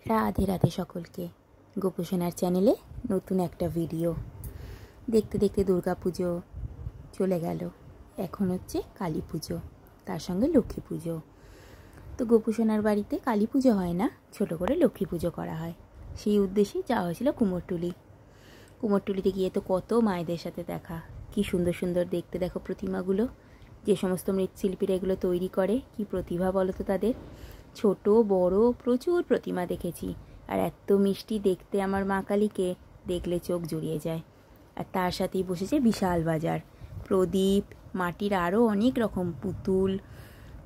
রাধে রাধে সকলকে। গোপোষণার চ্যানেলে নতুন একটা ভিডিও। দেখতে দেখতে দুর্গা পুজো চলে গেল, এখন হচ্ছে কালী পুজো, তার সঙ্গে লক্ষ্মী পুজো। তো গোপোষণার বাড়িতে কালী পুজো হয় না, ছোট করে লক্ষ্মী পুজো করা হয়। সেই উদ্দেশ্যে যাওয়া হয়েছিল কুমোরটুলিতে গিয়ে তো কত মায়েদের সাথে দেখা, কি সুন্দর সুন্দর দেখতে দেখো প্রতিমাগুলো। যে সমস্ত মৃৎশিল্পীরা এগুলো তৈরি করে, কি প্রতিভা বলো তো তাদের। ছোট বড় প্রচুর প্রতিমা দেখেছি, আর এত মিষ্টি দেখতে আমার মা কালীকে, দেখলে চোখ জুড়িয়ে যায়। আর তার সাথেই বসেছে বিশাল বাজার, প্রদীপ, মাটির আরও অনেক রকম পুতুল,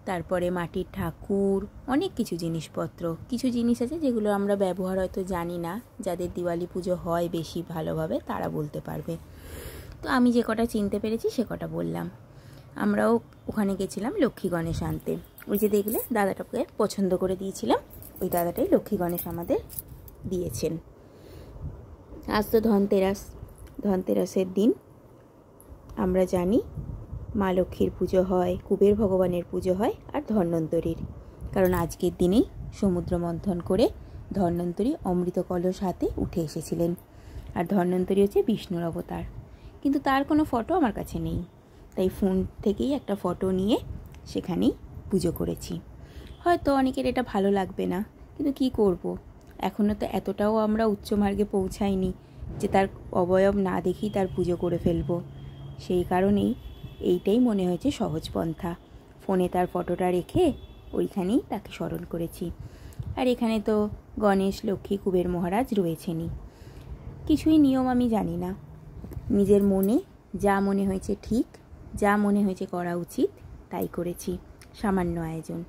তারপরে মাটির ঠাকুর, অনেক কিছু জিনিসপত্র। কিছু জিনিস আছে যেগুলো আমরা ব্যবহার হয়তো জানি না, যাদের দিওয়ালি পুজো হয় বেশি ভালোভাবে তারা বলতে পারবে। তো আমি যে কটা চিনতে পেরেছি সে কটা বললাম। আমরাও ওখানে গেছিলাম লক্ষ্মী গণেশ আনতে। ওই যে দেখলে দাদাটাকে পছন্দ করে দিয়েছিলাম, ওই দাদাটাই লক্ষ্মী গণেশ আমাদের দিয়েছেন। আজ তো ধনতেরাসের দিন। আমরা জানি মা লক্ষ্মীর পুজো হয়, কুবের ভগবানের পুজো হয়, আর ধন্বন্তরীর। কারণ আজকের দিনেই সমুদ্র মন্থন করে ধন্বন্তরী অমৃত কলস হাতে উঠে এসেছিলেন। আর ধন্বন্তরী হচ্ছে বিষ্ণুর অবতার, কিন্তু তার কোনো ফটো আমার কাছে নেই, তাই ফোন থেকেই একটা ফটো নিয়ে সেখানেই পুজো করেছি। হয়তো অনেকের এটা ভালো লাগবে না, কিন্তু কি করব, এখনও তো এতটাও আমরা উচ্চ মার্গে পৌঁছাইনি যে তার অবয়ব না দেখেই তার পুজো করে ফেলবো। সেই কারণেই এইটাই মনে হয়েছে সহজ পন্থা, ফোনে তার ফটোটা রেখে ওইখানেই তাকে স্মরণ করেছি। আর এখানে তো গণেশ, লক্ষ্মী, কুবের মহারাজ রয়েছেনই। কিছুই নিয়ম আমি জানি না, নিজের মনে যা মনে হয়েছে ঠিক, যা মনে হয়েছে করা উচিত তাই করেছি, সামান্য আয়োজন।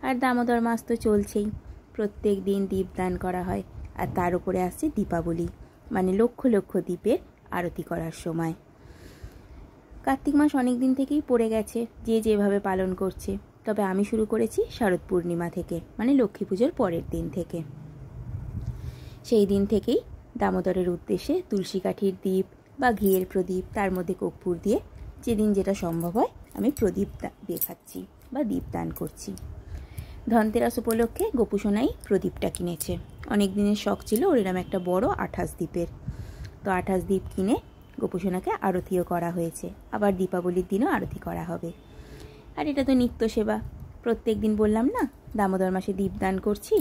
আর দামোদর মাস তো চলছেই, প্রত্যেক দিন দীপদান করা হয়। আর তার উপরে আসছে দীপাবলি, মানে লক্ষ লক্ষ দীপের আরতি করার সময়। কার্তিক মাস অনেক দিন থেকেই পড়ে গেছে, যে যেভাবে পালন করছে, তবে আমি শুরু করেছি শারদ পূর্ণিমা থেকে, মানে লক্ষ্মী পুজোর পরের দিন থেকে। সেই দিন থেকেই দামোদরের উদ্দেশ্যে তুলসী কাঠির দ্বীপ বা ঘিয়ের প্রদীপ, তার মধ্যে কর্পূর দিয়ে যেদিন যেটা সম্ভব হয় আমি প্রদীপ দেখাচ্ছি বা দীপদান করছি। ধনতেরাস উপলক্ষে গোপুসোনাই প্রদীপটা কিনেছে। অনেক দিনের শখ ছিল ওর এরম একটা বড় 28 দ্বীপের। তো 28 দ্বীপ কিনে গোপুসোনাকে আরতিও করা হয়েছে, আবার দীপাবলির দিনও আরতি করা হবে। আর এটা তো নিত্য সেবা, প্রত্যেক দিন বললাম না দামোদর মাসে দীপদান করছি,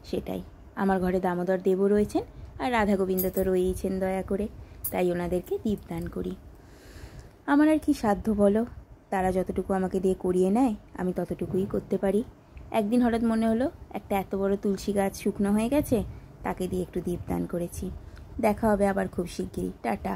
সেটাই। আমার ঘরে দামোদর দেবও রয়েছেন, আর রাধা গোবিন্দ তো রয়েইছেন দয়া করে, তাই ওনাদেরকে দীপদান করি। আমার আর কি সাধ্য বলো, তারা যতটুকু আমাকে দিয়ে করিয়ে নেয় আমি ততটুকুই করতে পারি। একদিন হঠাৎ মনে হলো একটা এত বড় তুলসী গাছ শুকনো হয়ে গেছে, তাকে দিয়ে একটু দীপদান করেছি। দেখা হবে আবার খুব শিগগিরই। টাটা।